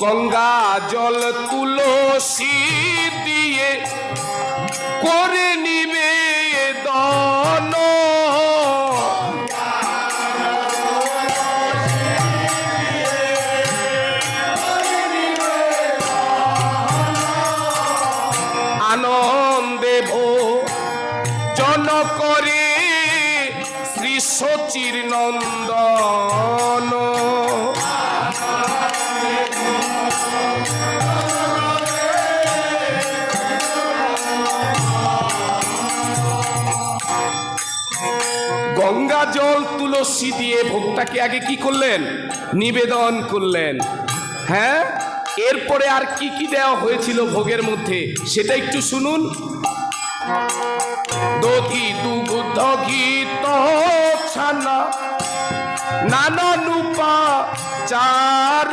গঙ্গা জল তুলসী দিয়ে করে নিবেদন, আনন্দে ভোজন করে শ্রী শচীর নন্দন। গঙ্গা জল তুলসী দিয়ে ভোগটাকে আগে কি করলেন? নিবেদন করলেন। হ্যাঁ, এরপরে আর কি কি দেওয়া হয়েছিল ভোগের মধ্যে সেটা একটু শুনুন। দধি দুগ্ধ ঘি ছানা নানান উপাচার,